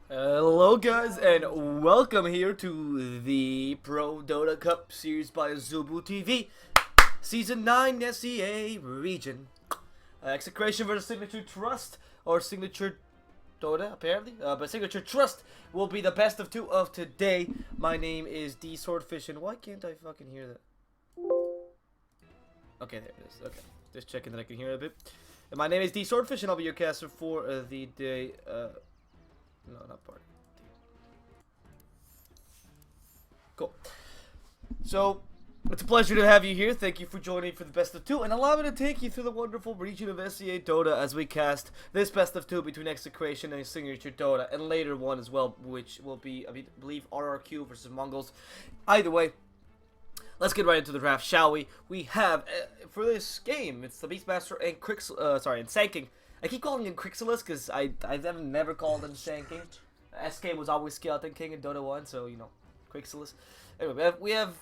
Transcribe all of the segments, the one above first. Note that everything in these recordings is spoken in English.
Hello guys and welcome here to the ProDota Cup series by Zubu TV Season 9 SEA region. Execration versus Signature.Trust or Signature.Dota apparently, but Signature.Trust will be the best of two of today. My name is DSwordfish and why can't I fucking hear that? Okay, there it is. Okay, just checking that I can hear it a bit. And my name is DSwordfish and I'll be your caster for the day. No, not part. Cool. So, it's a pleasure to have you here. Thank you for joining for the best of two, and allow me to take you through the wonderful region of SEA Dota as we cast this best of two between Execration and Signature Dota, and later one as well, which will be, I believe, RRQ versus Mongols. Either way, let's get right into the draft, shall we? We have, for this game, it's the Beastmaster and and Sanking. I keep calling him Crixilus because I've never called him Shanking. SK was always Skeleton King in Dota 1, so, you know, Crixilus. Anyway, we have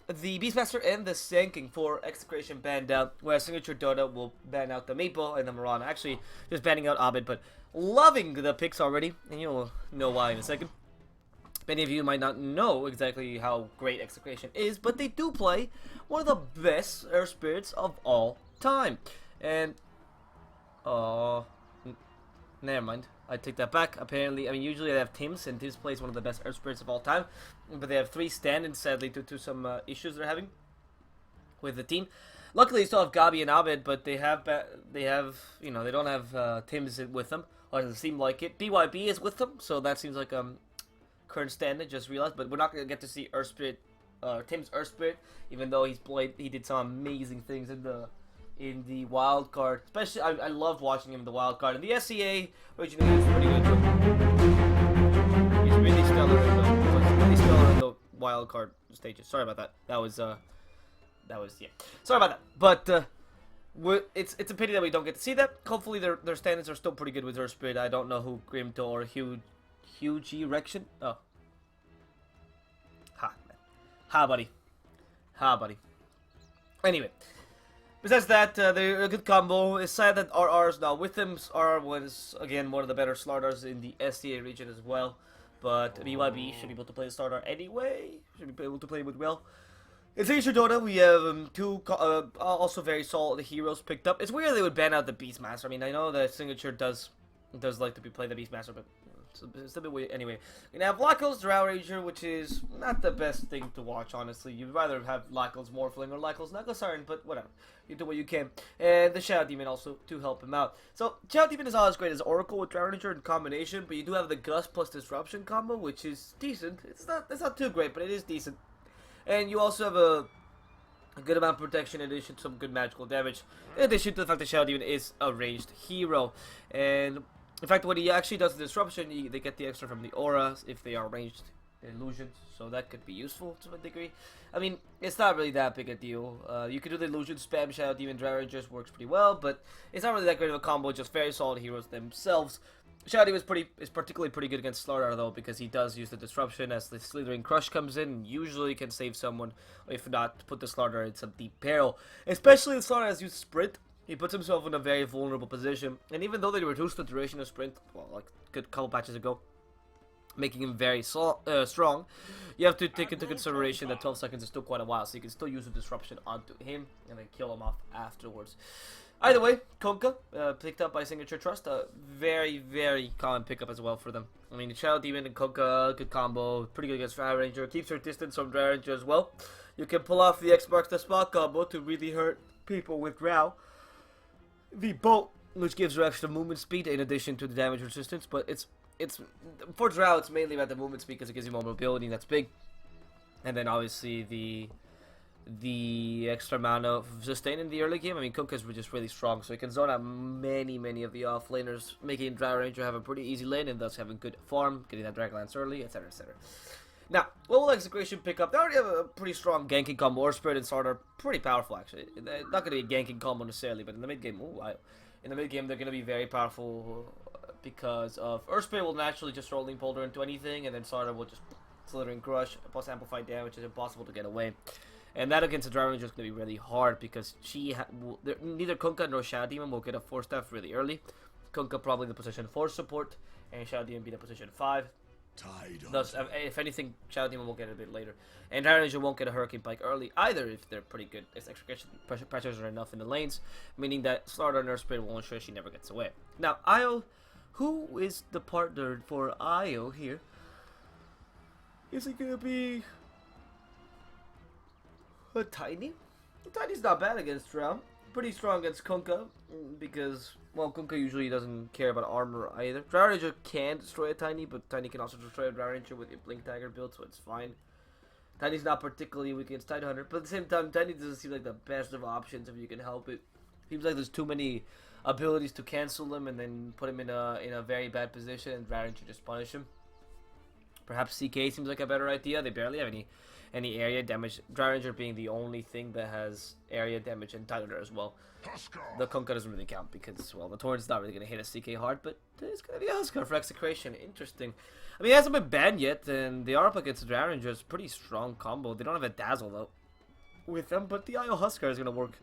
the Beastmaster and the Sanking for Execration banned out, whereas Signature Dota will ban out the Maple and the Mirana. Actually, just banning out Abed, but loving the picks already, and you'll know why in a second. Many of you might not know exactly how great Execration is, but they do play one of the best Earth Spirits of all time. And never mind. I take that back. Apparently, I mean, usually they have Tims, and Tims plays one of the best Earth Spirits of all time. But they have 3 stand-ins, sadly, due to some issues they're having with the team. Luckily, they still have Gabi and Abed, but they don't have Tims with them, or it doesn't seem like it. BYB is with them, so that seems like current stand-in, just realized. But we're not going to get to see Earth Spirit, Tim's Earth Spirit, even though he did some amazing things in the wild card. Especially, I love watching him in the wild card. And the SEA originally was pretty good. He's really stellar in the wild card stages. Sorry about that. That was yeah. Sorry about that. But it's a pity that we don't get to see that. Hopefully their standards are still pretty good with Earth Spirit. I don't know who Grimto or Huge Erection. Oh. Ha, man. Ha, buddy. Anyway. Besides that, they're a good combo. It's sad that RR is not with them. RR was, again, one of the better starters in the STA region as well. But BYB should be able to play the starter anyway. Should be able to play with well. In Signature Dota, we have two also very solid heroes picked up. It's weird they would ban out the Beastmaster. I mean, I know that Signature does like to play the Beastmaster, but it's a bit weird. Anyway, you have Lackles Drow Ranger, which is not the best thing to watch, honestly. You'd rather have Lackles Morphling or Lackles Knuckle Siren, but whatever. You do what you can. And the Shadow Demon also to help him out. So, Shadow Demon is not as great as Oracle with Drow Ranger in combination, but you do have the Gust plus Disruption combo, which is decent. It's not too great, but it is decent. And you also have a good amount of protection in addition to some good magical damage. In addition to the fact that Shadow Demon is a ranged hero. And in fact, when he actually does the disruption, they get the extra from the aura if they are ranged illusions, so that could be useful to a degree. I mean, it's not really that big a deal. You could do the illusion spam, Shadow Demon, Dragon just works pretty well, but it's not really that great of a combo. Just very solid heroes themselves. Shadow Demon is particularly pretty good against Slardar though, because he does use the disruption as the Slithering Crush comes in, and usually can save someone. If not, put the Slardar in some deep peril. Especially if Slardar has used Sprint. He puts himself in a very vulnerable position, and even though they reduced the duration of sprint, well, like a good couple patches ago, making him very strong, you have to take into consideration that 12 seconds is still quite a while, so you can still use a disruption onto him, and then kill him off afterwards. Either way, Konka, picked up by Signature.Trust, a very, very common pickup as well for them. I mean, Shadow Demon and Konka, good combo, pretty good against Drow Ranger, keeps her distance from Drow Ranger as well. You can pull off the X marks the spot combo to really hurt people with Drow. The bolt, which gives her extra movement speed in addition to the damage resistance, but it's for Drow, it's mainly about the movement speed because it gives you more mobility, and that's big. And then obviously the extra amount of sustain in the early game. I mean, Kunkka's just really strong, so he can zone out many of the offlaners, making Drow Ranger have a pretty easy lane and thus having good farm, getting that Dragonlance early, etc, etc. Now, what will Execration pick up? They already have a pretty strong ganking combo. Earth Spirit and Sword are pretty powerful, actually. They're not going to be a ganking combo necessarily, but in the mid game, in the mid game, they're going to be very powerful because of Earth Spirit will naturally just Rolling Boulder into anything, and then Sword will just Slithering Crush plus amplified damage is impossible to get away. And that against the Drow Ranger is going to be really hard because neither Kunkka nor Shadow Demon will get a 4-staff really early. Kunkka probably the position 4 support, and Shadow Demon be the position 5. Thus, if anything, Shadow Demon will get it a bit later. And Tyrant Ranger won't get a Hurricane Pike early either if they're pretty good. If execution pressures are enough in the lanes, meaning that Slardar Nurse Spirit will ensure she never gets away. Now, Io, who is the partner for Io here? Is it going to be a Tiny? Tiny's not bad against Drow. Pretty strong against Kunkka because, well, Kunkka usually doesn't care about armor either. Drow Ranger can destroy a Tiny, but Tiny can also destroy a Drow Ranger with a Blink Dagger build, so it's fine. Tiny's not particularly weak against Tidehunter, but at the same time, Tiny doesn't seem like the best of options if you can help it. Seems like there's too many abilities to cancel them and then put him in a very bad position, and Drow Ranger just punish him. Perhaps CK seems like a better idea. They barely have any area damage. Drow Ranger being the only thing that has area damage, and Tidehunter as well. The Kunkka doesn't really count because, well, the Torrent's not really going to hit a CK hard, but it's going to be a Huskar for Execration. Interesting. I mean, he hasn't been banned yet, and the ARP against Drow Ranger is a pretty strong combo. They don't have a Dazzle, though, with them, but the IO Huskar is going to work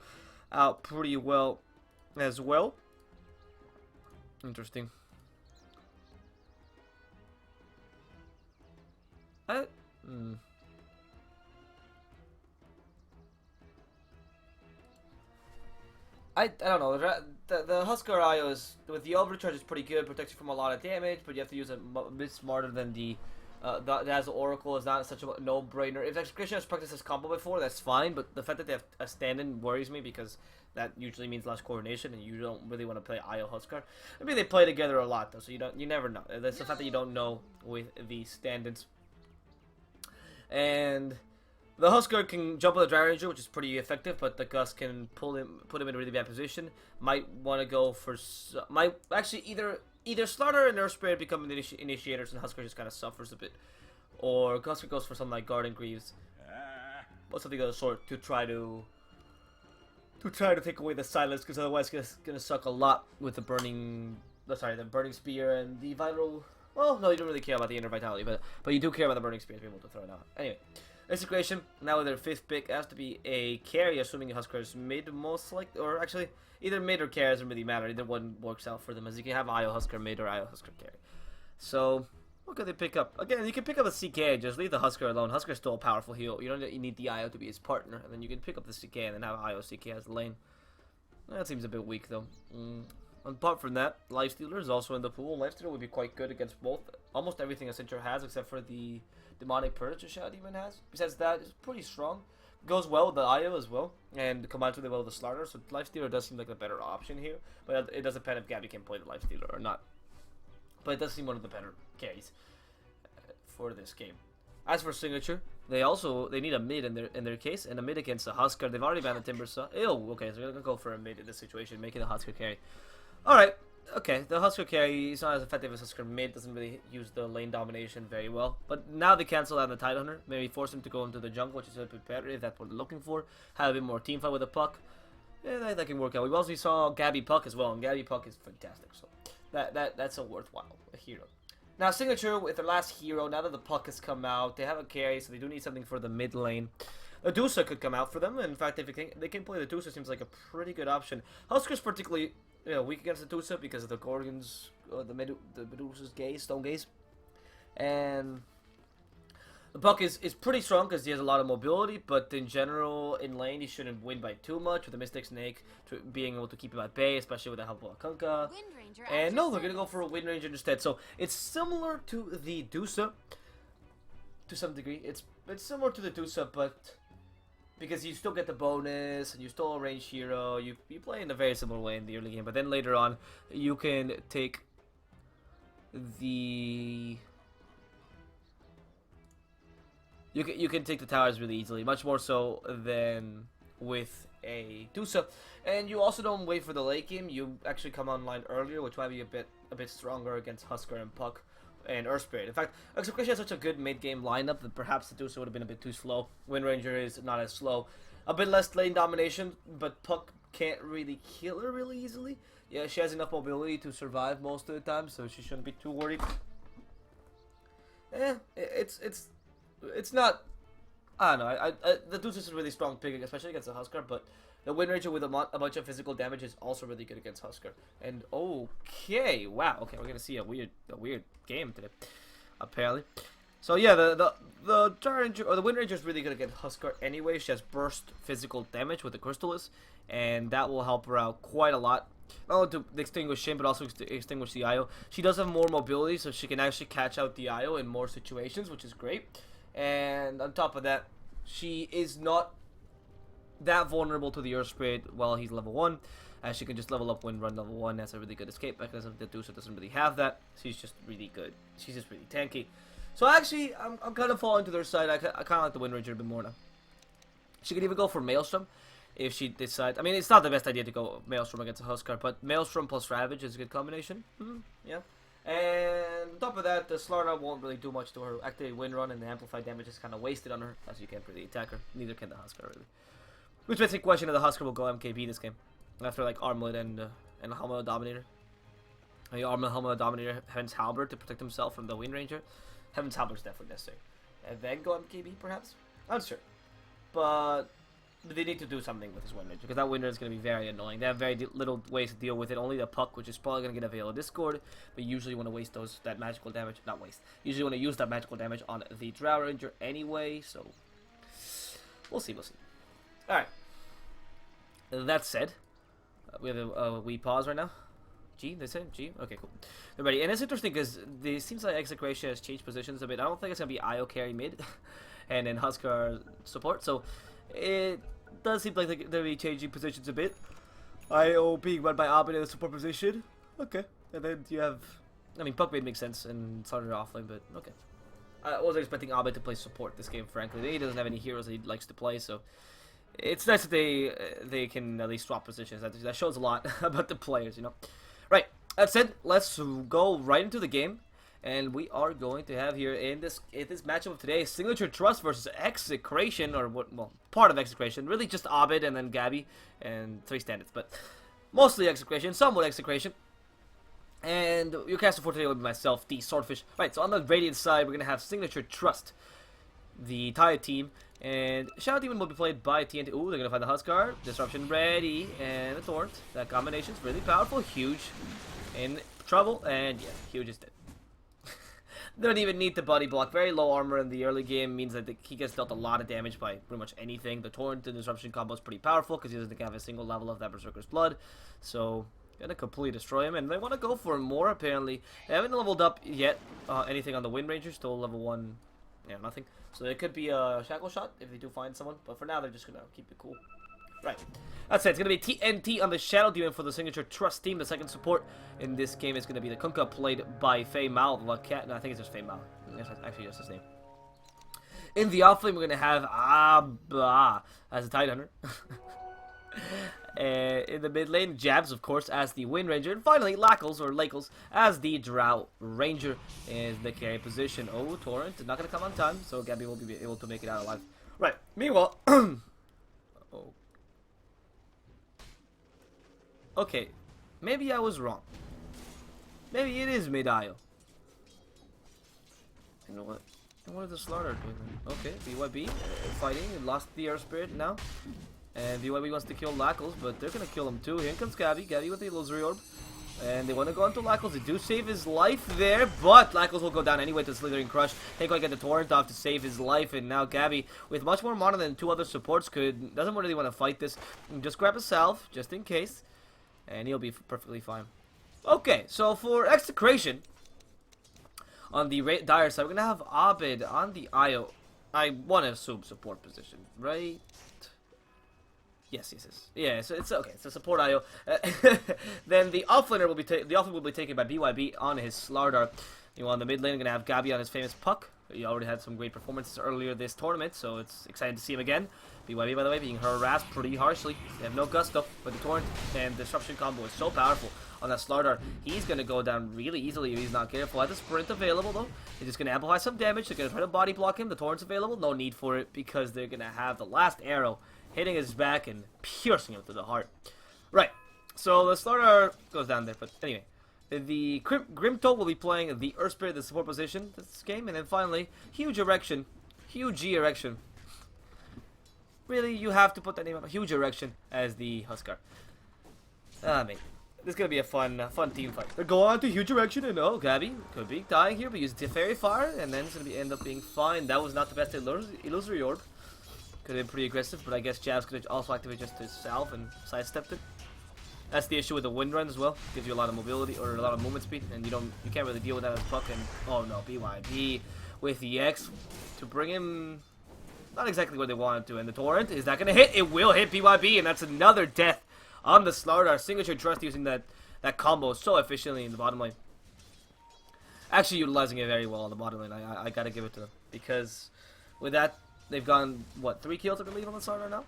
out pretty well as well. Interesting. I don't know. The Huskar IO is, with the overcharge, is pretty good, protects you from a lot of damage, but you have to use it a bit smarter than the Dazzle Oracle is not such a no-brainer. If Execration has practiced this combo before, that's fine, but the fact that they have a stand-in worries me because that usually means less coordination, and you don't really want to play IO Huskar. Maybe they play together a lot though, so you never know. That's the fact that you don't know with the stand-ins. And the Huskar can jump with the Drow Ranger, which is pretty effective, but the Gus can put him in a really bad position. Might want to go for actually either Slardar and Nurse Spirit become the initiators, and Huskar just kind of suffers a bit, or Huskar goes for something like Garden Greaves or something of the sort to try to take away the silence, because otherwise it's gonna suck a lot with the burning spear and the vital. Well, no, you don't really care about the inner vitality, but you do care about the burning spear to be able to throw it out. Anyway. Execration, now with their 5th pick, has to be a carry, assuming Huskar is mid most likely, or actually, either mid or carry doesn't really matter, either one works out for them, as you can have IO Huskar mid or IO Huskar carry. So, what could they pick up? Again, you can pick up a CK, just leave the Huskar alone. Huskar's still a powerful heal, you need the IO to be his partner, and then you can pick up the CK and then have IO CK as the lane. That seems a bit weak though. Apart from that, Lifestealer is also in the pool. Lifestealer would be quite good against both, almost everything a Signature has except for the Demonic Purge a Shadow Demon has. Besides that, it's pretty strong. Goes well with the IO as well, and combines really well with the Slardar, so Lifestealer does seem like a better option here. But it does depend if Gabby can play the Lifestealer or not. But it does seem one of the better carries for this game. As for Signature, they need a mid in their case, and a mid against the Huskar. They've already banned the Timber Saw. Ew, okay, so we're gonna go for a mid in this situation, making the Huskar carry. Alright, okay, the Huskar carry is not as effective as Huskar mid, doesn't really use the lane domination very well. But now they cancel out the Tidehunter, maybe force him to go into the jungle, which is a bit better if that's what they're looking for. Have a bit more teamfight with the Puck. Yeah, that can work out. We also saw Gabby Puck as well, and Gabby Puck is fantastic, so that's a worthwhile hero. Now Signature, with their last hero, now that the Puck has come out, they have a carry, so they do need something for the mid lane. The Dusa could come out for them, and in fact, if they can play the Dusa, seems like a pretty good option. Huskar's particularly weak against the Dusa because of the Gorgons, the Medusa's gaze, Stone Gaze. And the Puck is pretty strong because he has a lot of mobility, but in general, in lane, he shouldn't win by too much with the Mystic Snake being able to keep him at bay, especially with the help of a Kunkka. And no, they're going to go for a Wind Ranger instead. So it's similar to the Dusa to some degree. It's similar to the Dusa, but because you still get the bonus, and you still a ranged hero, you play in a very similar way in the early game, but then later on, you can take the... You can take the towers really easily, much more so than with a Dusa. And you also don't wait for the late game, you actually come online earlier, which might be a bit stronger against Huskar and Puck and Earth Spirit. In fact, Execration has such a good mid-game lineup that perhaps the Dusa would have been a bit too slow. Wind Ranger is not as slow. A bit less lane domination, but Puck can't really kill her really easily. Yeah, she has enough mobility to survive most of the time, so she shouldn't be too worried. It's not... I don't know. The Dusa is a really strong pick, especially against the Huskar, but The Wind Ranger with a bunch of physical damage is also really good against Husker. And okay, wow, okay, we're gonna see a weird game today, apparently. So yeah, the Ranger or the Wind Ranger is really good against Husker anyway. She has burst physical damage with the Crystallis, and that will help her out quite a lot. Not only to extinguish him, but also to extinguish the IO. She does have more mobility, so she can actually catch out the IO in more situations, which is great. And on top of that, she is not that vulnerable to the Earth Spirit while he's level 1, as she can just level up when run level 1. That's a really good escape mechanism. The Deucer doesn't really have that. She's just really good. She's just really tanky. So actually, I'm kind of falling to their side. I kind of like the Wind Ranger a bit more now. She could even go for Maelstrom if she decides. I mean, it's not the best idea to go Maelstrom against a Huskar, but Maelstrom plus Ravage is a good combination. Yeah. And on top of that, the Slardar won't really do much to her. Activate Wind Run and the Amplified damage is kind of wasted on her, as you can't really attack her. Neither can the Huskar, really. Which makes the question if the Huskar will go MKB this game, after like Armlet and Helmet Dominator. Armlet, Helmet Dominator, Heaven's Halberd to protect himself from the Wind Ranger. Heaven's Halberd is definitely necessary. And then go MKB, perhaps? I'm not sure. But they need to do something with this Wind Ranger, because that Wind Ranger is going to be very annoying. They have very little ways to deal with it. Only the Puck, which is probably going to get a Veil of Discord, but usually want to waste that magical damage. Not waste. Usually want to use that magical damage on the Drow Ranger anyway, so we'll see. Alright. That said, we have a wee pause right now. G, they say? G? Okay, cool. They're ready. And it's interesting because it seems like Execration has changed positions a bit. I don't think it's going to be IO carry mid and then Huskar support. So it does seem like they're going to be changing positions a bit. IO being run by Abed in the support position. Okay. And then you have... I mean, Puck mid makes sense and started offlane, but okay. I wasn't expecting Abed to play support this game, frankly. He doesn't have any heroes that he likes to play, so... It's nice that they can at least swap positions. That shows a lot about the players, you know. Right. That said, let's go right into the game, and we are going to have here in this matchup of today Signature.Trust versus Execration, or what? Well, part of Execration. Really, just Abed and then Gabby and 3 standards, but mostly Execration, somewhat Execration. And your caster for today will be myself, DSwordfish. Right. So on the Radiant side, we're gonna have Signature.Trust, the Tide team. And Shadow Demon will be played by TNT. Ooh, they're going to find the Huskar. Disruption ready. And the Torrent. That combination is really powerful. Huge in trouble. And yeah, Huge is dead. Don't even need the body block. Very low armor in the early game means that he gets dealt a lot of damage by pretty much anything. The Torrent and Disruption combo is pretty powerful because he doesn't have a single level of that Berserker's Blood. So, going to completely destroy him. And they want to go for more, apparently. They haven't leveled up yet anything on the Wind Ranger. Still level 1. Yeah, nothing. So it could be a Shackle Shot if they do find someone. But for now, they're just going to keep it cool. Right. That's it. It's going to be TNT on the Shadow Demon for the Signature.Trust team. The second support in this game is going to be the Kunkka, played by Fei Mao. No, I think it's just Fei Mao. That's actually just his name. In the offlane, we're going to have Abba as a Tide Hunter. In the mid lane, Jabs, of course, as the Wind Ranger. And finally, Lakles as the Drow Ranger in the carry position. Oh, Torrent is not going to come on time, so Gabby will be able to make it out alive. Right. Meanwhile... oh. Okay. Maybe I was wrong. Maybe it is mid-IO. You know what? What is the Slaughter doing then? Okay, BYB fighting and lost the Air Spirit now. And BYB wants to kill Lakles, but they're going to kill him too. Here comes Gabby with the Illusory Orb. And they want to go into Lakles. They do save his life there, but Lakles will go down anyway to Slithering Crush. They go get the Torrent off to save his life, and now Gabby, with much more mana than 2 other supports, doesn't really want to fight this. Just grab a Salve, just in case, and he'll be perfectly fine. Okay, so for Execration, on the Dire side, we're going to have Abed on the IO. I want to assume support position, right? Yes. Yeah, so it's okay. It's a support IO. Then the offlaner will be taken by BYB on his Slardar. On the mid lane, going to have Gabby on his famous Puck. He already had some great performances earlier this tournament, so it's exciting to see him again. BYB, by the way, being harassed pretty harshly. They have no gusto, but the Torrent and Disruption combo is so powerful on that Slardar. He's going to go down really easily if he's not careful. Has the Sprint available, though. He's just going to amplify some damage. They're going to try to body block him. The Torrent's available. No need for it because they're going to have the last arrow hitting his back and piercing him to the heart. Right. So the Slardar goes down there, but anyway. The Grimto will be playing the Earth Spirit, the support position this game. And then finally, Huge Erection. really, you have to put the name of Huge Erection as the Huskar. Ah, mate. This is going to be a fun team fight. They're going on to Huge Erection, and oh, Gabby could be dying here, but used Fairy Fire, and then it's going to end up being fine. That was not the best Illusory Orb. Could have been pretty aggressive, but I guess Jabs could also activate just his Salve and sidestepped it. That's the issue with the Wind Run as well. Gives you a lot of mobility, or a lot of movement speed, and you can't really deal with that as Puck, and oh no, BYB with the X to bring him not exactly where they wanted to, and the Torrent, is that going to hit? It will hit BYB, and that's another death on the Slardar. Signature.Trust using that combo so efficiently in the bottom lane. Actually utilizing it very well on the bottom lane. I gotta give it to them. Because with that, they've gone, what, 3 kills I believe on the Slardar now?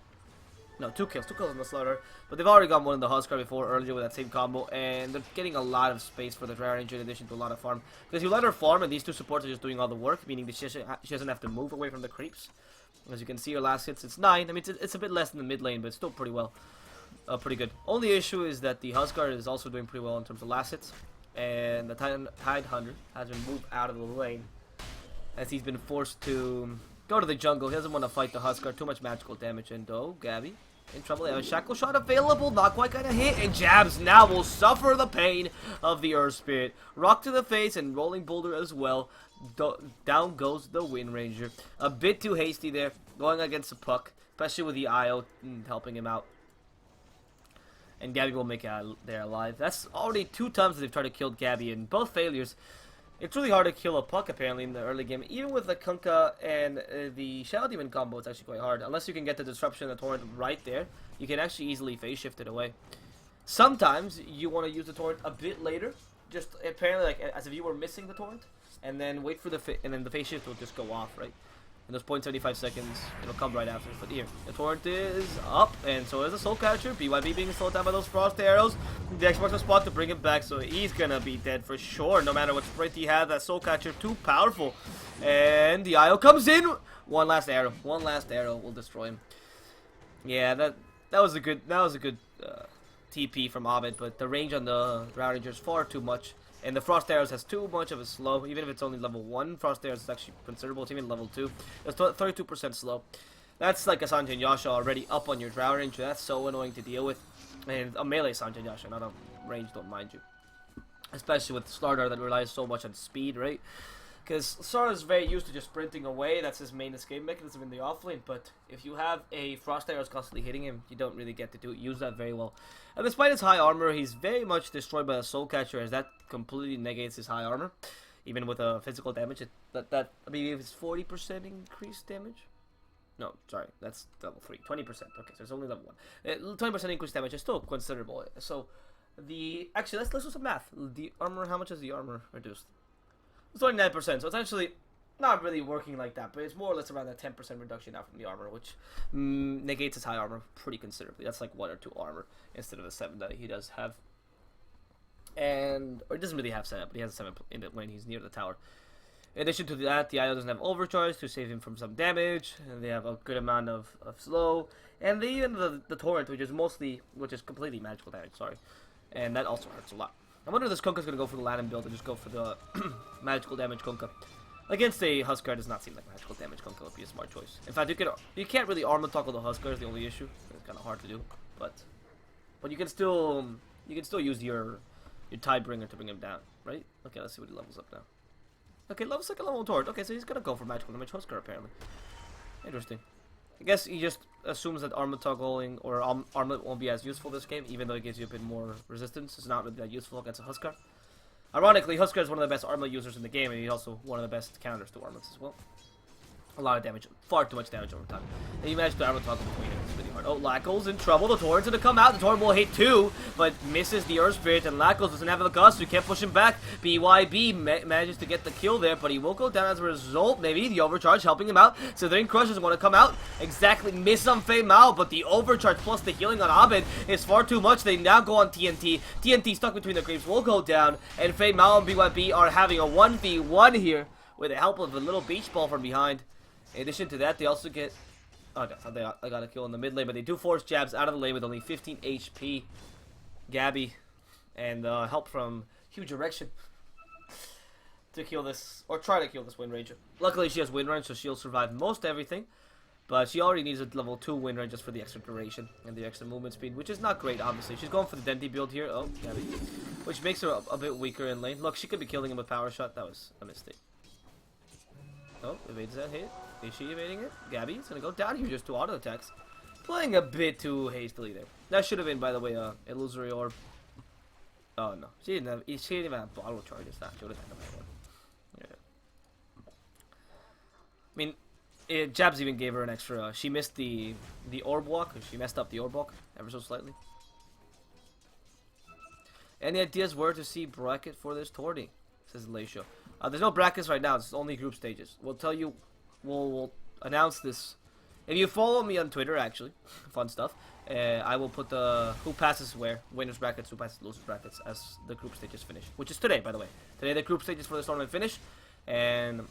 No, 2 kills. 2 kills on the Slardar. But they've already got one in the Huskar before earlier with that same combo. And they're getting a lot of space for the Dry Ranger in addition to a lot of farm. Because you let her farm and these two supports are just doing all the work. Meaning that she doesn't have to move away from the creeps. As you can see, her last hits, it's 9. I mean, it's a bit less than the mid lane, but it's still pretty well. Pretty good. Only issue is that the Huskar is also doing pretty well in terms of last hits. And the Tide Hunter has been moved out of the lane. As he's been forced to go to the jungle. He doesn't want to fight the Huskar. Too much magical damage. And oh, Gabby in trouble. They have a Shackle Shot available. Not quite gonna hit. And Jabs now will suffer the pain of the Earth Spirit. Rock to the face and Rolling Boulder as well. Down goes the Wind Ranger. A bit too hasty there. Going against the Puck. Especially with the IO helping him out. And Gabby will make it out there alive. That's already 2 times that they've tried to kill Gabby, and both failures. It's really hard to kill a Puck, apparently, in the early game. Even with the Kunkka and the Shadow Demon combo, it's actually quite hard. Unless you can get the Disruption and the Torrent right there, you can actually easily phase shift it away. Sometimes you want to use the Torrent a bit later. Just apparently, like as if you were missing the Torrent. And then wait for and then the phase shift will just go off, right? In those 0.75 seconds, it'll come right after. But here, the Torrent is up, and so is the Soul Catcher. BYB being slowed down by those Frost Arrows. The X marks the spot to bring him back, so he's gonna be dead for sure. No matter what sprint he has, that Soul Catcher too powerful. And the IO comes in. One last arrow will destroy him. Yeah, that was a good TP from Abed, but the range on the Dry Ranger is far too much. And the Frost Arrows has too much of a slow. Even if it's only level 1, Frost Arrows is actually considerable. It's even level 2. It's 32% slow. That's like a Sanjay and Yasha already up on your Drow Ranger. That's so annoying to deal with. And a melee Sanjay and Yasha, not a range, don't mind you. Especially with Slardar that relies so much on speed, right? Because Slardar is very used to just sprinting away. That's his main escape mechanism in the offlane. But if you have a Frost Arrows constantly hitting him, you don't really get to use that very well. And despite his high armor, he's very much destroyed by a Soul Catcher, as that completely negates his high armor. Even with a physical damage, I believe it's 40% increased damage. No, sorry, that's level 3. 20%. Okay, so it's only level 1. 20% increased damage is still considerable. So actually let's do some math. The armor, how much is the armor reduced? It's 29%, so it's actually not really working like that, but it's more or less around that 10% reduction now from the armor, which negates his high armor pretty considerably. That's like 1 or 2 armor instead of the 7 that he does have. Or he doesn't really have 7, but he has a 7 when he's near the tower. In addition to that, the IO doesn't have overcharge to save him from some damage, and they have a good amount of slow, and even the Torrent, which is completely magical damage, sorry, and that also hurts a lot. I wonder if this Kunkka's gonna go for the Latin build or just go for the magical damage Kunkka. Against a Huskar, it does not seem like magical damage Kunkka would be a smart choice. In fact, you can't really armor toggle the Huskar is the only issue. It's kind of hard to do, but you can still use your Tidebringer to bring him down, right? Okay, let's see what he levels up now. Okay, levels like a level Torrent. Okay, so he's gonna go for magical damage Huskar apparently. Interesting. I guess he just assumes that armor toggling or armlet won't be as useful this game, even though it gives you a bit more resistance. It's not really that useful against a Huskar. Ironically, Huskar is one of the best armlet users in the game, and he's also one of the best counters to armlets as well. A lot of damage, far too much damage over time. And you manage to armor toggle between it. It's really hard. Oh, Lackle's in trouble. The Torrent's gonna come out. The Torrent will hit 2, but misses the Earth Spirit, and Lackle's doesn't have the cost, so he can't push him back. BYB manages to get the kill there, but he will go down as a result. Maybe the overcharge helping him out. So then Crushers want to come out. Exactly, miss on Fei Mao, but the overcharge plus the healing on Abed is far too much. They now go on TNT. TNT stuck between the creeps will go down, and Fei Mao and BYB are having a 1v1 here with the help of a little beach ball from behind. In addition to that, they also get... Oh, no, I got a kill in the mid lane, but they do force Jabs out of the lane with only 15 HP. Gabby, and help from Huge Erection to kill this, or try to kill this Wind Ranger. Luckily, she has Wind Run, so she'll survive most everything. But she already needs a level 2 win rate just for the extra duration and the extra movement speed, which is not great, obviously. She's going for the Denti build here. Oh, Gabby. Which makes her a bit weaker in lane. Look, she could be killing him with Power Shot. That was a mistake. Oh, evades that hit. Is she evading it? Gabby's gonna go down here just to auto attacks. Playing a bit too hastily there. That should have been, by the way, illusory orb. Oh no, she didn't even have bottle charges. That she would have had no one. Yeah. I mean, Jabs even gave her an extra. She missed the orb walk. She messed up the orb walk ever so slightly. Any ideas where to see bracket for this tourney? Says Laisho. There's no brackets right now. It's only group stages. We'll tell you. We'll announce this. If you follow me on Twitter, actually, fun stuff. I will put the who passes where, winners brackets, who passes losers brackets as the group stages finish, which is today, by the way. Today the group stages for this tournament finish, and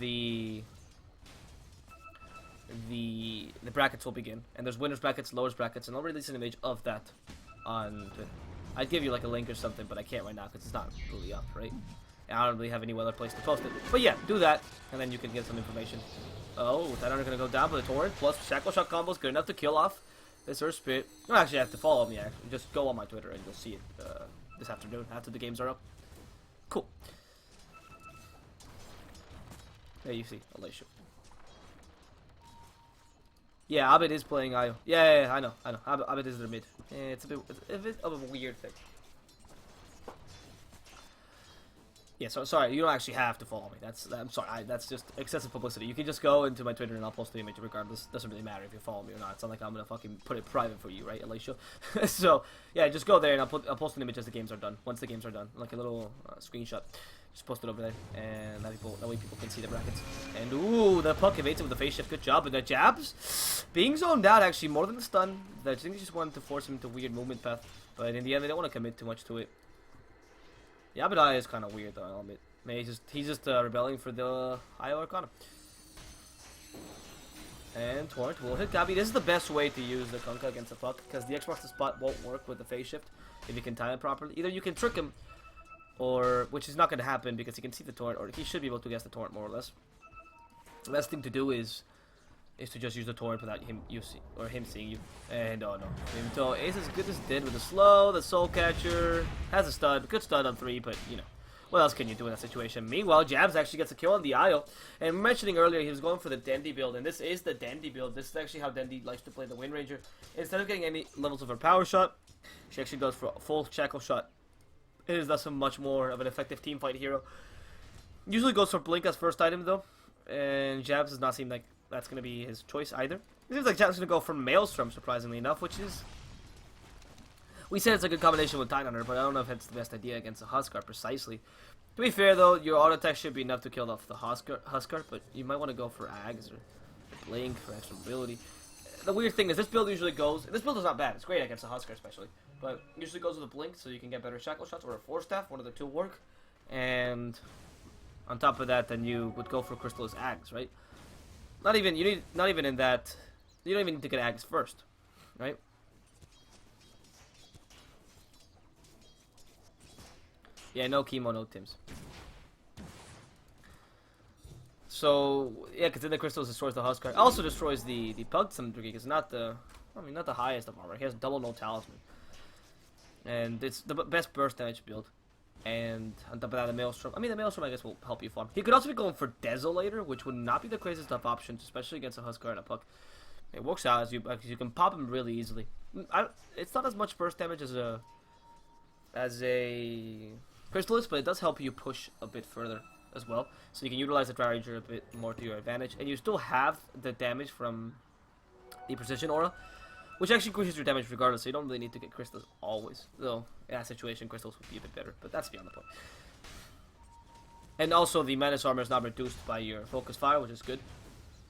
the brackets will begin. And there's winners brackets, losers brackets, and I'll release an image of that on Twitter. I'd give you like a link or something, but I can't right now because it's not really up, right? And I don't really have any other place to post it. But yeah, do that, and then you can get some information. Oh, that under gonna go down for the torrent. Plus, Shackle Shot combo is good enough to kill off this Earth Spirit. You don't actually have to follow me, actually. Just go on my Twitter and you'll see it this afternoon after the games are up. Cool. There you see, I'll let you. Yeah, Abed is playing Io. Yeah, I know. Abed is their mid. It's a bit of a weird thing. Yeah, so sorry, you don't actually have to follow me. I'm sorry, that's just excessive publicity. You can just go into my Twitter and I'll post the image regardless. Doesn't really matter if you follow me or not. It's not like I'm gonna fucking put it private for you, right, Alicia? So yeah, just go there and I'll post an image as the games are done. Once the games are done, like a little screenshot. Just post it over there, and that way people can see the brackets. And ooh, the puck evades it with the face shift. Good job. And the jabs being zoned out actually more than the stun. I think they just wanted to force him into weird movement path, but in the end they don't want to commit too much to it. Yeah, Abedai is kind of weird though, I'll admit. Man, he's just rebelling for the Io Arcana. And Torrent will hit Gabi. This is the best way to use the Kunkka against the puck, because the Xbox spot won't work with the phase shift if you can time it properly. Either you can trick him, or which is not going to happen because he can see the Torrent, or he should be able to guess the Torrent more or less. The best thing to do is to just use the Torrent without him seeing you. And oh no. So Ace is good as dead with the slow, the Soul Catcher, has a stud, good stud on 3, but you know, what else can you do in that situation? Meanwhile, Jabs actually gets a kill on the Io. And mentioning earlier, he was going for the Dendi build, and this is the Dendi build. This is actually how Dendi likes to play the Wind Ranger. Instead of getting any levels of her power shot, she actually goes for a full Shackle Shot. It is thus a much more of an effective teamfight hero. Usually goes for Blink as first item though, and Jabs does not seem like that's going to be his choice either. It seems like Jabs is going to go for Maelstrom, surprisingly enough, which is... We said it's a good combination with Tidehunter, but I don't know if it's the best idea against a Huskar precisely. To be fair though, your auto attack should be enough to kill off the Huskar, but you might want to go for Ags or Blink for extra mobility. The weird thing is this build usually goes... This build is not bad, it's great against a Huskar especially, but usually goes with a Blink so you can get better Shackle Shots or a Force Staff, one of the two work. And on top of that, then you would go for Crystal as Ags, right? Not even in that, you don't even need to get Ags first, right? Yeah, no chemo, no Tims. So yeah, because then the crystals destroys the Huskar. Also destroys the Pug to some degree. It's not the, not the highest of armor. He has double no talisman, and it's the best burst damage build. And on top of that, the Maelstrom. The Maelstrom I guess will help you farm. He could also be going for Desolator, which would not be the craziest of options, especially against a Huskar and a Puck. It works out as you can pop him really easily. It's not as much burst damage as a Crystalist, but it does help you push a bit further as well. So you can utilize the Dry Ranger a bit more to your advantage, and you still have the damage from the Precision Aura, which actually increases your damage regardless, so you don't really need to get Crystals always. Though, in that situation, Crystals would be a bit better, but that's beyond the point. And also, the Menace armor is not reduced by your Focus Fire, which is good.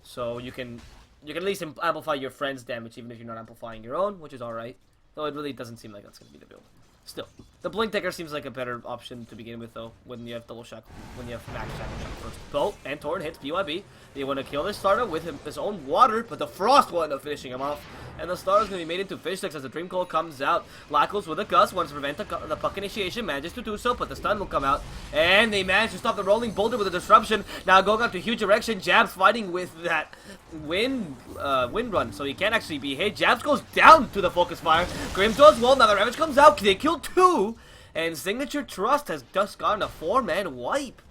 So you can at least amplify your friend's damage, even if you're not amplifying your own, which is alright. Though it really doesn't seem like that's going to be the build. Still, the Blink Dagger seems like a better option to begin with, though, when you have double shackle, when you have max shackle shot first. Bolt and Torrent hits BYB. They want to kill this starter with his own water, but the Frost will end up finishing him off. And the starter's going to be made into fish sticks as the Dream Coil comes out. Lackles with a Gust wants to prevent the puck initiation, manages to do so, but the stun will come out. And they manage to stop the Rolling Boulder with a disruption. Now going up to huge erection, Jabs fighting with that wind run, so he can't actually be hit. Jabs goes down to the focus fire. Grimto as well. Now the Ravage comes out. They kill 2. And Signature.Trust has just gotten a 4-man wipe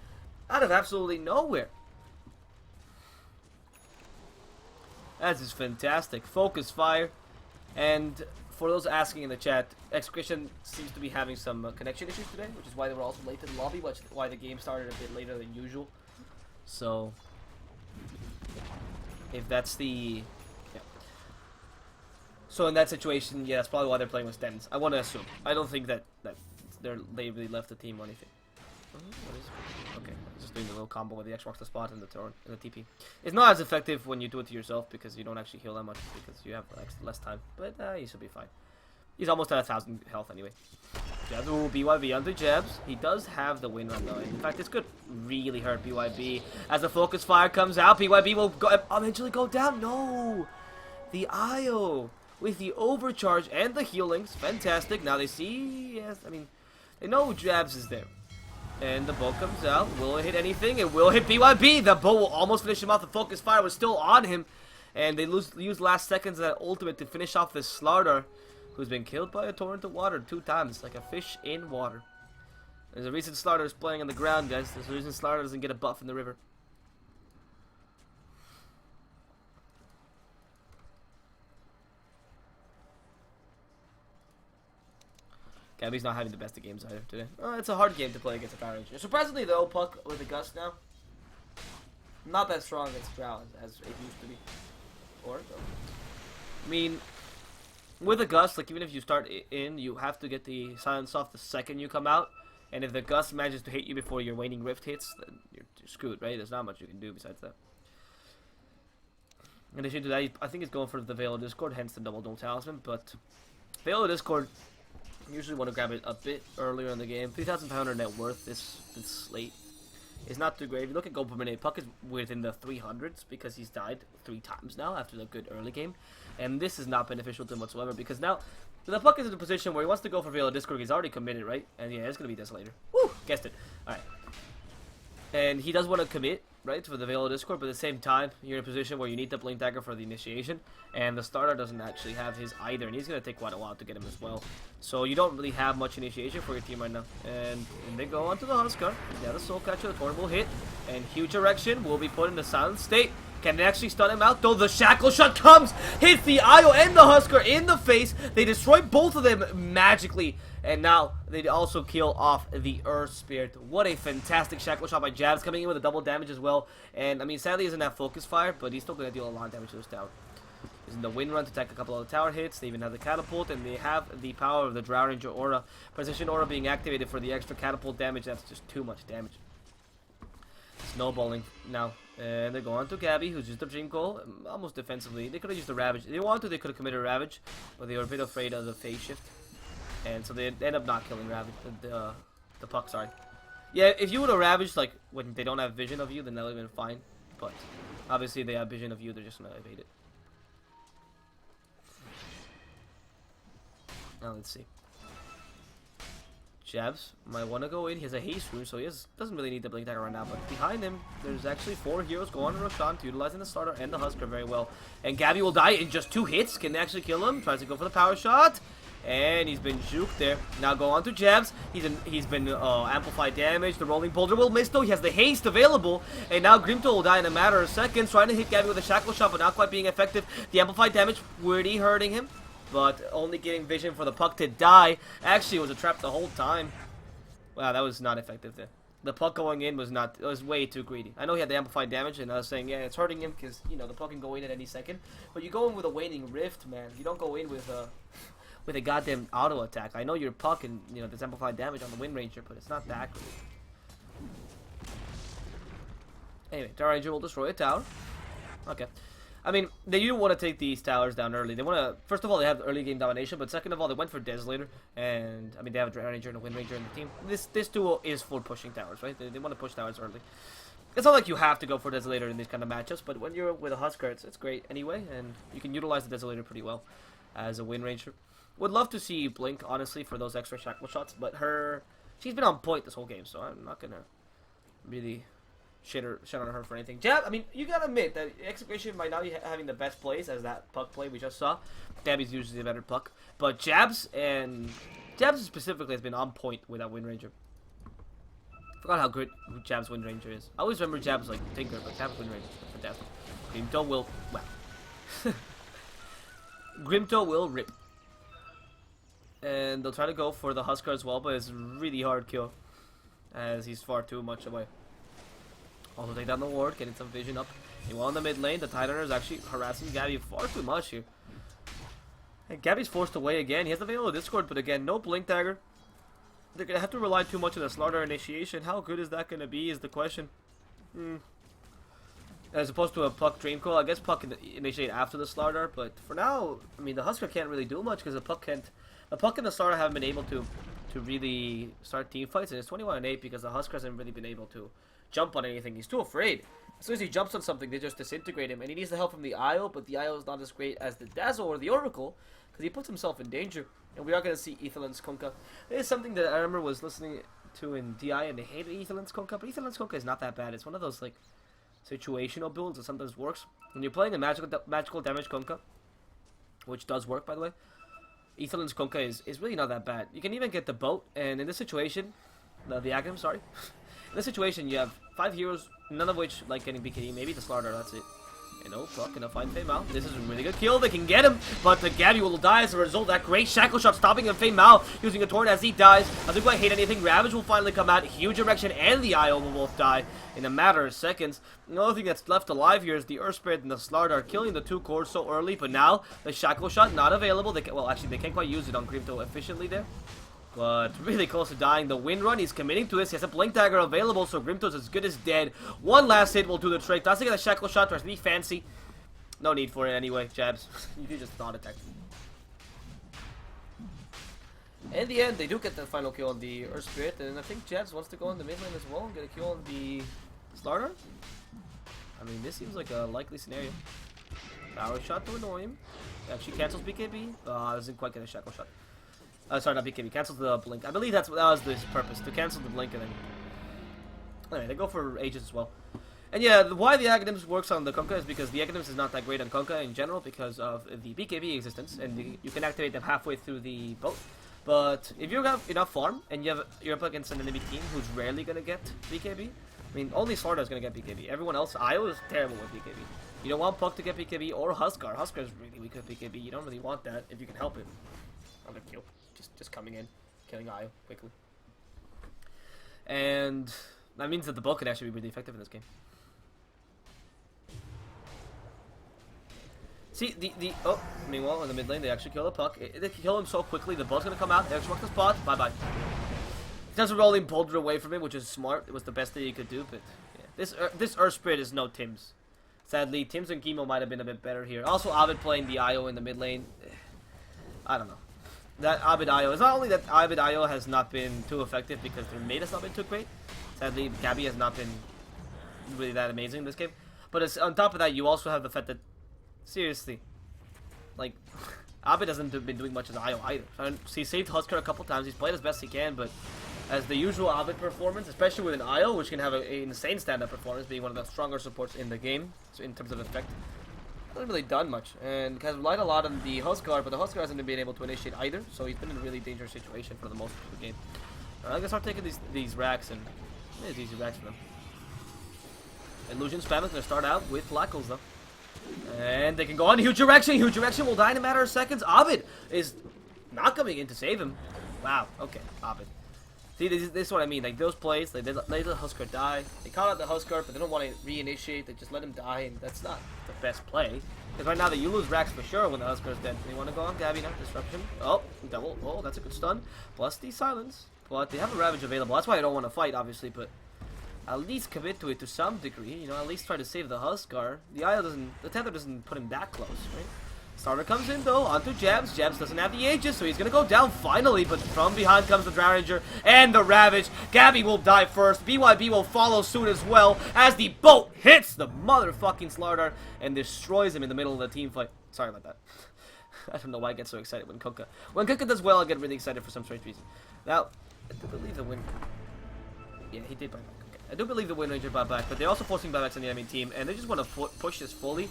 out of absolutely nowhere. That is fantastic. Focus fire. And for those asking in the chat, Execration seems to be having some connection issues today, which is why they were also late to the lobby, which is why the game started a bit later than usual. So, if that's the... Yeah. So in that situation, yeah, that's probably why they're playing with Stens. I want to assume. I don't think that they really left the team or anything. What is it? Okay, just doing the little combo with the Xbox to spot and the turn and the TP. It's not as effective when you do it to yourself because you don't actually heal that much because you have less time. But he should be fine. He's almost at 1,000 health anyway. Jabs, ooh, BYB onto Jabs. He does have the win run though. In fact, this could really hurt BYB. As the focus fire comes out, BYB will eventually go down. No! The IO with the overcharge and the healings. Fantastic. Now they see, yes, I mean, they know Jabs is there. And the bow comes out. Will it hit anything? It will hit BYB. The bow will almost finish him off. The focus fire was still on him. And they use last seconds of that ultimate to finish off this Slardar, who's been killed by a torrent of water 2 times, like a fish in water. There's a reason Slardar is playing on the ground, guys. There's a reason Slardar doesn't get a buff in the river. Gabby's not having the best of games either today. It's a hard game to play against a Power Ranger. Surprisingly, though, Puck with a Gust now, not that strong against Drow as it used to be. Or, I mean, with a Gust, like even if you start in, you have to get the silence off the second you come out. And if the Gust manages to hit you before your Waning Rift hits, then you're screwed, right? There's not much you can do besides that. In addition to that, I think he's going for the Veil of Discord, hence the double Dome Talisman. But Veil of Discord, usually want to grab it a bit earlier in the game. 3,500 net worth this slate is not too great. If you look at gold per minute, Puck is within the 300s because he's died 3 times now after the good early game. And this is not beneficial to him whatsoever because now the Puck is in a position where he wants to go for Veil of Discord. He's already committed, right? And yeah, it's going to be Desolator. Woo! Guessed it. Alright. And he does want to commit, right, for the Veil of Discord, but at the same time, you're in a position where you need the Blink Dagger for the initiation, and the starter doesn't actually have his either, and he's going to take quite a while to get him as well. So you don't really have much initiation for your team right now. And they go on to the Huskar. Yeah, the Soul Catcher, the Torn will hit, and huge erection will be put in the silent state. Can they actually stun him out? Though the Shackle Shot comes, hits the IO and the Huskar in the face. They destroy both of them magically. And now they also kill off the Earth Spirit. What a fantastic Shackle Shot by Jabs, coming in with a double damage as well. And I mean, sadly, he doesn't have Focus Fire, but he's still going to deal a lot of damage to this tower. He's in the Wind Run to attack a couple of the tower hits. They even have the Catapult, and they have the power of the Drow Ranger Aura. Precision Aura being activated for the extra Catapult damage. That's just too much damage. Snowballing now. And they go on to Gabby, who's used the Dream Coil, almost defensively. They could have used the Ravage. If they wanted to, they could have committed a Ravage, but they were a bit afraid of the phase shift. And so they end up not killing Ravage, the Puck, sorry. Yeah, if you would have Ravaged, like, when they don't have vision of you, then that would have been fine. But, obviously, they have vision of you, they're just going to evade it. Now, let's see. Jabs might want to go in. He has a haste rune, so he doesn't really need the Blink Dagger right now. But behind him, there's actually 4 heroes going on Roshan, utilizing the starter and the Huskar very well. And Gabby will die in just 2 hits. Can they actually kill him? Tries to go for the power shot. And he's been juked there. Now go on to Jabs. He's been amplified damage. The Rolling Boulder will miss though. He has the haste available. And now Grimto will die in a matter of seconds. Trying to hit Gabby with a Shackle Shot, but not quite being effective. The amplified damage really hurting him, but only getting vision for the Puck to die. Actually, it was a trap the whole time. Wow, that was not effective there. The Puck going in was not, it was way too greedy. I know he had the amplified damage, and I was saying, yeah, it's hurting him because, you know, the Puck can go in at any second. But you go in with a Waning Rift, man. You don't go in with a goddamn auto attack. I know your Puck and, you know, there's amplified damage on the Wind Ranger, but it's not that great. Anyway, Tower Ranger will destroy a tower. Okay. I mean, they do want to take these towers down early. They want to, first of all, they have early game domination, but second of all, they went for Desolator, and I mean, they have a Dragon Ranger and a Wind Ranger in the team. This duo is for pushing towers, right? They want to push towers early. It's not like you have to go for Desolator in these kind of matchups, but when you're with a Husker, it's great anyway, and you can utilize the Desolator pretty well as a Wind Ranger. Would love to see Blink, honestly, for those extra shackle shots, but she's been on point this whole game, so I'm not gonna really shit on her for anything. Jab, I mean, you gotta admit that Execration might not be having the best plays as that puck play we just saw. Gabby's usually the better puck, but Jabs specifically has been on point with that Wind Ranger. Forgot how good Jab's Wind Ranger is. I always remember Jab's like Tinker, but Jab's Wind Ranger is fantastic. Grimto will, wow. Grimto will rip. And they'll try to go for the Husker as well, but it's a really hard kill, as he's far too much away. Also take down the ward, getting some vision up. Meanwhile in the mid lane, the Tidehunter is actually harassing Gabby far too much here. And Gabby's forced away again. He has available Discord, but again, no Blink Dagger. They're going to have to rely too much on the Slaughter initiation. How good is that going to be is the question. As opposed to a Puck Dreamcoil. I guess Puck can initiate after the Slaughter, but for now, I mean, the Husker can't really do much because the Puck can't. The Puck and the Slaughter haven't been able to really start team fights, and it's 21-8 because the Husker hasn't really been able to jump on anything. He's too afraid. As soon as he jumps on something, they just disintegrate him, and he needs the help from the IO, but the IO is not as great as the Dazzle or the Oracle because he puts himself in danger. And we are going to see Ethelyn's Kunkka. It is something that I remember was listening to in DI, and they hated Ethelyn's Kunkka, but Ethelyn's Kunkka is not that bad. It's one of those like situational builds that sometimes works. When you're playing a magical damage Kunkka, which does work by the way, Ethelyn's Kunkka is really not that bad. You can even get the boat, and in this situation, the Aghanim, sorry. In this situation, you have 5 heroes, none of which like getting BKD. Maybe the Slaughter, that's it. You know, Puck gonna find Fei Mao. This is a really good kill. They can get him, but the Gabby will die as a result. That great shackle shot stopping him. Fei Mao using a torrent as he dies. I think I hate anything. Ravage will finally come out. Huge erection and the IO will both die in a matter of seconds. The only thing that's left alive here is the Earth Spirit and the Slaughter are killing the two cores so early, but now the shackle shot not available. They can, well, actually, they can't quite use it on Grimto efficiently there. But really close to dying. The Wind Run, he's committing to this. He has a Blink Dagger available, so Grimto's as good as dead. One last hit will do the trick. That's to get a shackle shot. Tries to be fancy. No need for it anyway, Jabs. You can just not attack. In the end, they do get the final kill on the Earth Spirit, and I think Jabs wants to go in the mid lane as well and get a kill on the Slaughter. I mean, this seems like a likely scenario. Power shot to annoy him. Actually cancels BKB. Doesn't quite get a shackle shot. Sorry, not BKB. Cancels the blink. I believe that was the purpose, to cancel the blink and then. Anyway, they go for Aegis as well. And yeah, why the Aghanims works on the Kunkka is because the Aghanims is not that great on Kunkka in general because of the BKB existence, and you can activate them halfway through the boat. But if you have enough farm and you're up against an enemy team who's rarely gonna get BKB, I mean, only Slaughter is gonna get BKB. Everyone else, IO is terrible with BKB. You don't want Puck to get BKB or Huskar. Huskar is really weak with BKB. You don't really want that if you can help it. Another kill, just coming in, killing IO quickly, and that means that the boat can actually be really effective in this game. See, oh, meanwhile, in the mid lane, they actually kill the Puck. They kill him so quickly, the boat's gonna come out, they extract the spot, bye-bye. He does a rolling boulder away from him, which is smart. It was the best thing he could do, but yeah. This Earth Spirit is no Tim's. Sadly, Tim's and Chemo might have been a bit better here. Also, Abid playing the IO in the mid lane. I don't know. That Abid IO, it's not only that Abid IO has not been too effective because their mate has not been too great. Sadly, Gabby has not been really that amazing in this game. But it's, on top of that, you also have the fact that seriously, like, Abid hasn't been doing much as IO either. So he saved Husker a couple times. He's played as best he can, but as the usual Abid performance, especially with an IO, which can have an insane stand-up performance, being one of the stronger supports in the game, so in terms of effect, hasn't really done much, and has relied a lot on the Huskar, but the Huskar hasn't been able to initiate either, so he's been in a really dangerous situation for the most of the game. I'm gonna start taking these racks, and it's easy racks for them. Illusion Spam is gonna start out with Blackles though. And they can go on. Huge Erection. Huge Erection will die in a matter of seconds. Abid is not coming in to save him. Wow. Okay. Abid. See, this is what I mean. Like, those plays, they let the Huskar die. They caught out the Huskar, but they don't want to reinitiate. They just let him die, and that's not the best play. Because right now, you lose racks for sure when the Huskar is dead. They want to go on Gabby now. Disruption. Oh, double. Oh, that's a good stun. Plus the silence. But they have a Ravage available. That's why I don't want to fight, obviously, but at least commit to it to some degree. You know, at least try to save the Huskar. The Tether doesn't put him that close, right? Starter comes in though, onto Jabs. Jabs doesn't have the Aegis, so he's gonna go down finally, but from behind comes the Drow Ranger and the Ravage. Gabby will die first. BYB will follow suit as well as the boat hits the motherfucking Slardar and destroys him in the middle of the team fight. Sorry about that. I don't know why I get so excited when Kunkka does well, I get really excited for some strange reason. Now, I do believe the win. Yeah, he did buy back. Okay. I do believe the Wind Ranger bought back, but they're also forcing buybacks on the enemy team, and they just want to push this fully.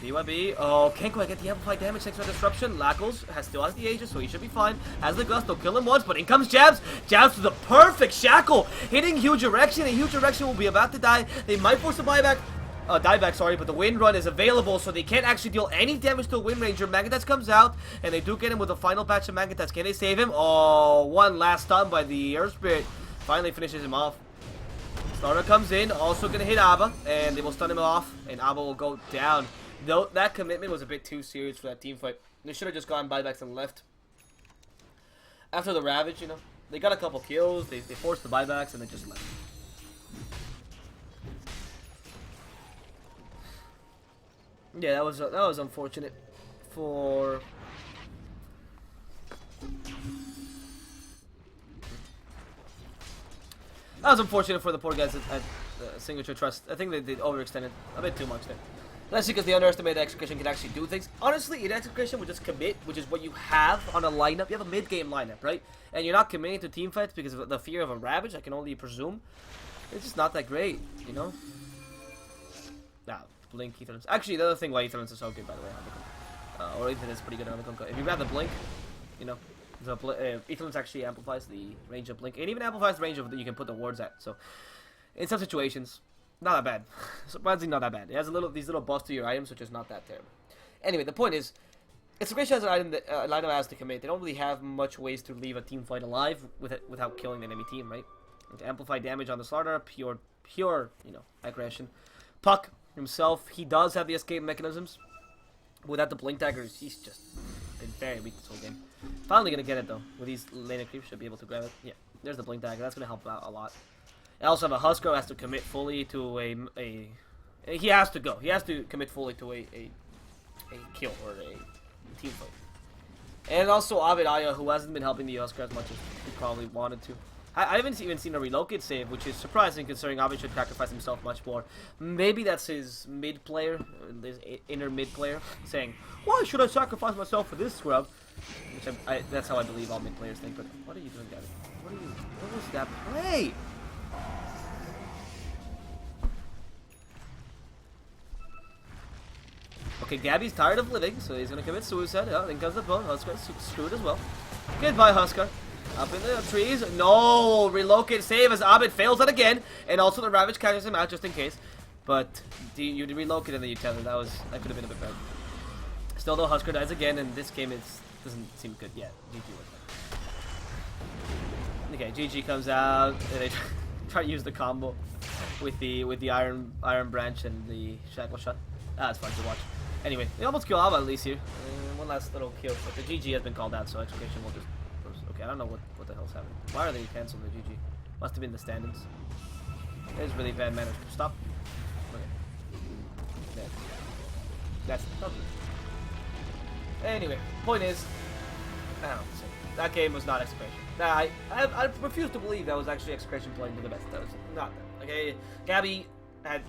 BYB, oh, can't quite get the amplified damage thanks to disruption. Lackles still has the Aegis, so he should be fine. Has the Gust, they'll kill him once, but in comes Jabs. Jabs to the perfect shackle, hitting Huge Erection, and Huge Erection will be about to die. They might force a dieback, sorry, but the Wind Run is available, so they can't actually deal any damage to a Wind Ranger. Magatats comes out, and they do get him with a final batch of Magatats. Can they save him? Oh, one last stun by the Earth Spirit. Finally finishes him off. Starter comes in, also gonna hit Abba, and they will stun him off, and Abba will go down. Though that commitment was a bit too serious for that team fight. They should have just gone buybacks and left. After the Ravage, you know, they got a couple kills, they forced the buybacks, and they just left. Yeah, that was unfortunate for. That was unfortunate for the poor guys at Signature.Trust. I think they overextended a bit too much there. That's because they underestimated that Execration can actually do things. Honestly, in Execration, would just commit, which is what you have on a lineup. You have a mid-game lineup, right? And you're not committing to team fights because of the fear of a Ravage, I can only presume. It's just not that great, you know? Nah, Blink, Etherlens. Actually, the other thing why Etherlens is so good, by the way, on the Kunkka. Or Etherlens is pretty good on the Kunkka. If you grab the Blink, you know, Etherlens actually amplifies the range of Blink. And even amplifies the range of that you can put the wards at. So, in some situations, not that bad. Surprisingly not that bad. It has these little buffs to your items, which is not that terrible. Anyway, the point is, Execration has an item that line has to commit. They don't really have much ways to leave a team fight alive without killing the enemy team, right? And to amplify damage on the Slardar, pure, you know, aggression. Puck himself, he does have the escape mechanisms. Without the Blink daggers, he's just been very weak this whole game. Finally gonna get it though. With these lane creeps, should be able to grab it. Yeah, there's the Blink dagger. That's gonna help out a lot. I also have a Huskar who has to commit fully to he has to go. He has to commit fully to a kill or a team fight. And also Avidaya, who hasn't been helping the Huskar as much as he probably wanted to. I haven't even seen a relocate save, which is surprising considering Avid should sacrifice himself much more. Maybe that's his mid player, his inner mid player, saying, "Why should I sacrifice myself for this scrub?" Which that's how I believe all mid players think. But what are you doing, Gavin? What was that play? Okay, Gabby's tired of living, so he's gonna commit suicide. Oh, then comes the bone. Huskar screwed as well. Goodbye, Huskar. Up in the trees. No! Relocate save as Abid fails it again. And also the Ravage catches him out just in case. But you relocate and then you tether. That could have been a bit better. Still though, Huskar dies again, and this game doesn't seem good yet. GG with that. Okay, GG comes out. And they try to use the combo with the Iron Branch and the Shackle Shot. It's fun to watch. Anyway, they almost kill Alba at least here. One last little kill, but the GG has been called out, so Execration will just... Okay, I don't know what the hell's happening. Why are they canceling the GG? Must have been the stand-ins. It's really bad manners. Stop. Okay. That's okay. Anyway, point is... I don't know. That game was not Execration. I refuse to believe that was actually Execration playing to the best. That was not that. Okay, Gabby had...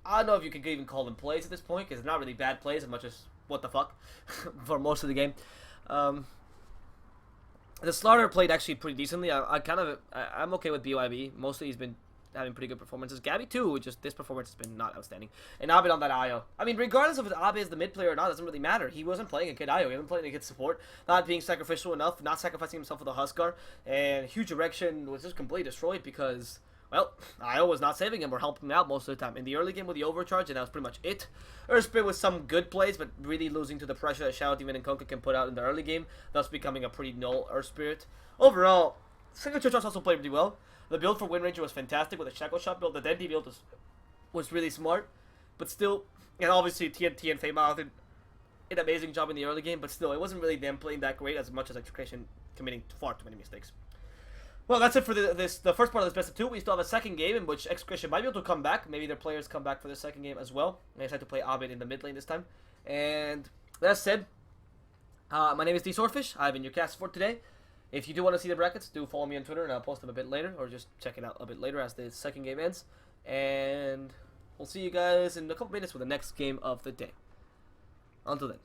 I don't know if you could even call them plays at this point, because they're not really bad plays as much as what the fuck for most of the game. The Slardar played actually pretty decently. I'm okay with BYB. Mostly he's been having pretty good performances. Gabby too, just this performance has been not outstanding. And Abid on that IO. I mean, regardless of if Abid is the mid player or not, it doesn't really matter. He wasn't playing a good IO. He wasn't playing a good support. Not being sacrificial enough. Not sacrificing himself for the Huskar. And Huge Erection was just completely destroyed because... Well, IO was not saving him or helping him out most of the time. In the early game with the overcharge, and that was pretty much it. Earthspirit with some good plays, but really losing to the pressure that Shadow Demon and Kunkka can put out in the early game, thus becoming a pretty null Earthspirit. Overall, Signature.Trust also played pretty well. The build for Wind Ranger was fantastic with the Shackle Shot build. The Deadly build was really smart, but still, and obviously TNT and Fame did an amazing job in the early game, but still, it wasn't really them playing that great as much as Execration committing far too many mistakes. Well, that's it for the first part of this best of two. We still have a second game in which Execration might be able to come back. Maybe their players come back for the second game as well. I decided to play Abid in the mid lane this time. And that said, my name is DSwordfish. I've been your cast for today. If you do want to see the brackets, do follow me on Twitter and I'll post them a bit later, or just check it out a bit later as the second game ends. And we'll see you guys in a couple minutes for the next game of the day. Until then.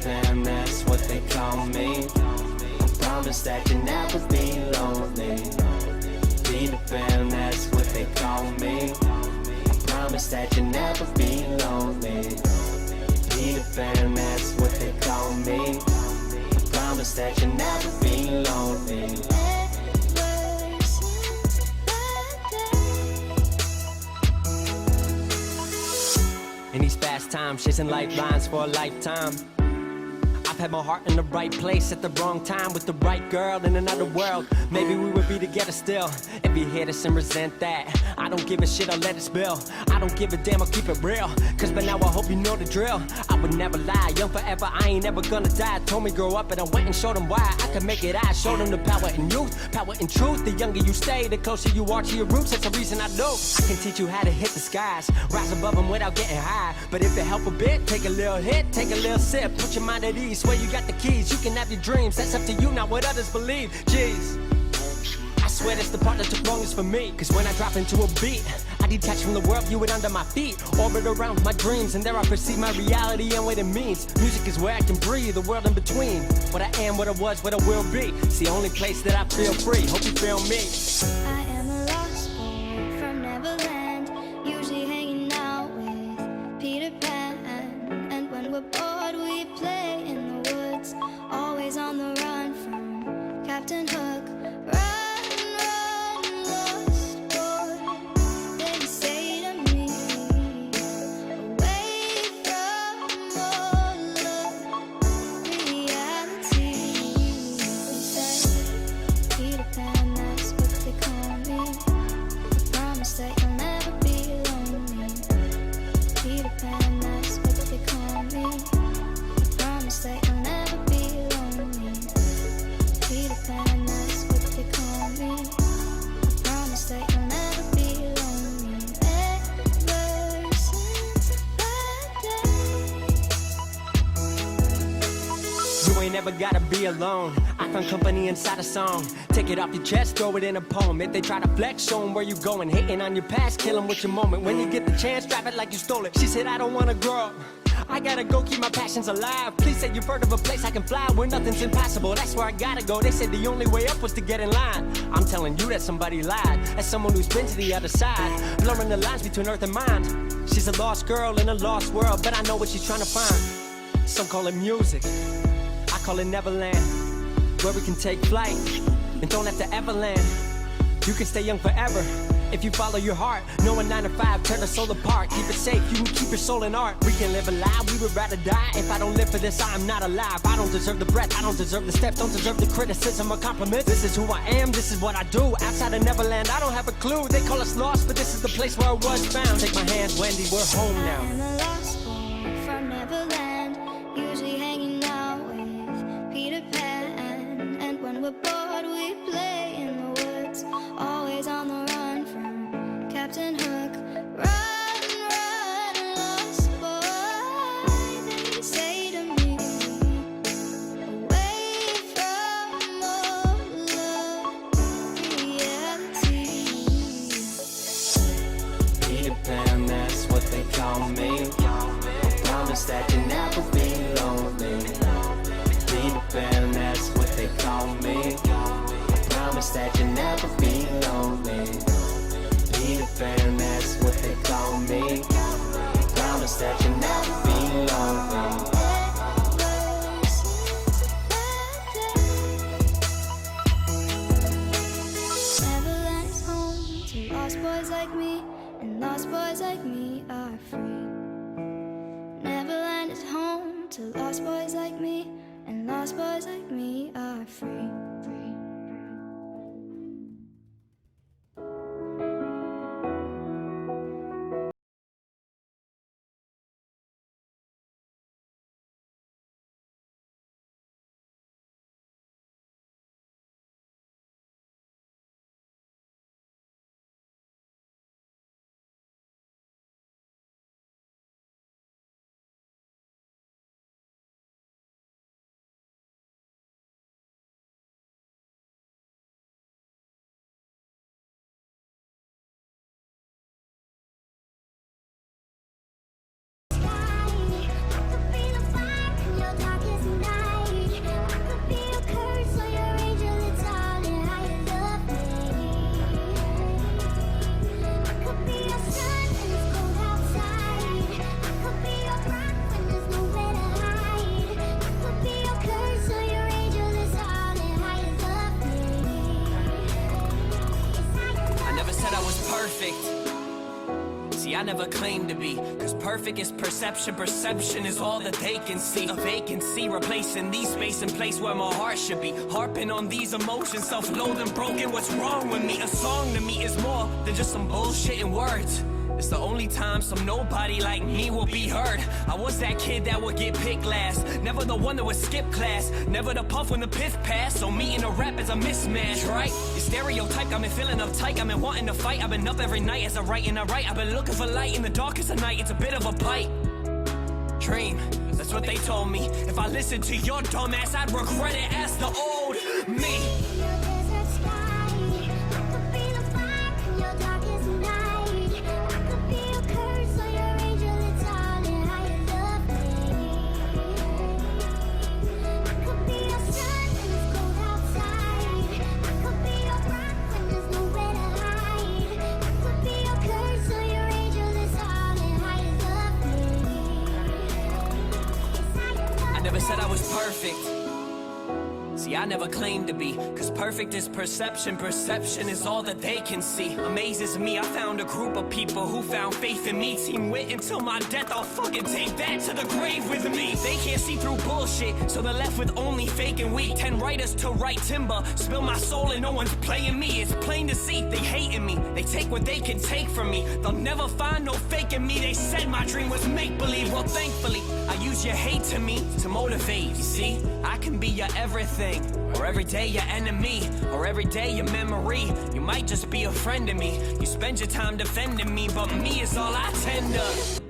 Damn, that's what they call me. I promise that you'll never be lonely. Peter Pan, that's what they call me. I promise that you'll never be lonely. Peter Pan, that's what they call me. I promise that you'll never be lonely. In these fast times, chasing lifelines for a lifetime. I've had my heart in the right place at the wrong time with the right girl in another world. Maybe we would be together still if you hate us and resent that. I don't give a shit, I'll let it spill. I don't give a damn, I'll keep it real. Cause by now I hope you know the drill. I would never lie, young forever, I ain't ever gonna die. Told me grow up and I went and showed them why I could make it. I showed them the power in youth, power in truth. The younger you stay, the closer you are to your roots. That's the reason I know I can teach you how to hit the skies, rise above them without getting high. But if it help a bit, take a little hit, take a little sip, put your mind at ease. Swear you got the keys, you can have your dreams. That's up to you, not what others believe. Jeez, I swear that's the part that took longest for me. Cause when I drop into a beat, I detach from the world, view it under my feet. Orbit around my dreams, and there I perceive my reality and what it means. Music is where I can breathe, the world in between. What I am, what I was, what I will be. It's the only place that I feel free. Hope you feel me. I am a lost boy from Neverland, usually hanging out with Peter Pan. And when we're bored, we play in the woods, always on the run from Captain Hook. Run, run, lost boy, they say to me, away from all of reality. They say, Peter Pan, that's what they call me. I promise that you'll never be lonely. Peter Pan, that's what they call me. I promise that you'll never be lonely. Peter Pan, that's what they call me. I promise that you'll never be lonely. Ever since that day. You ain't never gotta be alone. I found company inside a song. Take it off your chest, throw it in a poem. If they try to flex, show them where you going. Hating on your past, kill them with your moment. When you get the chance, drive it like you stole it. She said, I don't wanna grow up, I gotta go keep my passions alive. Please say you've heard of a place I can fly where nothing's impossible. That's where I gotta go. They said the only way up was to get in line. I'm telling you that somebody lied. As someone who's been to the other side, blurring the lines between earth and mind. She's a lost girl in a lost world, but I know what she's trying to find. Some call it music, I call it Neverland, where we can take flight and don't have to ever land. You can stay young forever if you follow your heart. No 9 to 5, tear the soul apart. Keep it safe, you can keep your soul in art. We can live a lie, we would rather die. If I don't live for this, I am not alive. I don't deserve the breath, I don't deserve the steps, don't deserve the criticism or compliments. This is who I am, this is what I do. Outside of Neverland, I don't have a clue. They call us lost, but this is the place where I was found. Take my hand, Wendy, we're home I now. am a lost boy from Neverland, usually hanging out with Peter Pan. And when we're bored, we play in the woods, always on the run from Captain Hook. Run, run, lost boy, they say to me, away from all of reality. Peter Pan, that's what they call me. I promise that you'll never be lonely. Peter Pan, that's what they call me. I promise that you'll never be lonely. Peter Pan, that's what they call me. I promise that you'll never be lonely. Ever since that like me and lost boys like me are free. Neverland is home to lost boys like me, and lost boys like me are free. See, I never claimed to be, cause perfect is perception, perception is all that they can see. A vacancy replacing these space and place where my heart should be. Harping on these emotions, self-loathing, broken, what's wrong with me? A song to me is more than just some bullshit in words. It's the only time some nobody like me will be heard. I was that kid that would get picked last, never the one that would skip class, never the puff when the piff passed. So me and a rap is a mismatch, right? The stereotype got me feeling uptight, I've been wanting to fight. I've been up every night as I write and I write. I've been looking for light in the darkest of night. It's a bit of a bite. Dream, that's what they told me. If I listened to your dumb ass, I'd regret it as the old me. Said I was perfect. See, I never claimed to be, cause perfect is perception, perception is all that they can see. Amazes me, I found a group of people who found faith in me. Team wit until my death, I'll fucking take that to the grave with me. They can't see through bullshit, so they're left with only fake and weak. 10 writers to write timber, spill my soul and no one's playing me. It's plain to see, they hating me, they take what they can take from me. They'll never find no fake in me. They said my dream was make-believe, well thankfully I use your hate to me to motivate. You see, I can be your everything, or every day your enemy, or every day your memory. You might just be a friend to me, you spend your time defending me, but me is all I tend to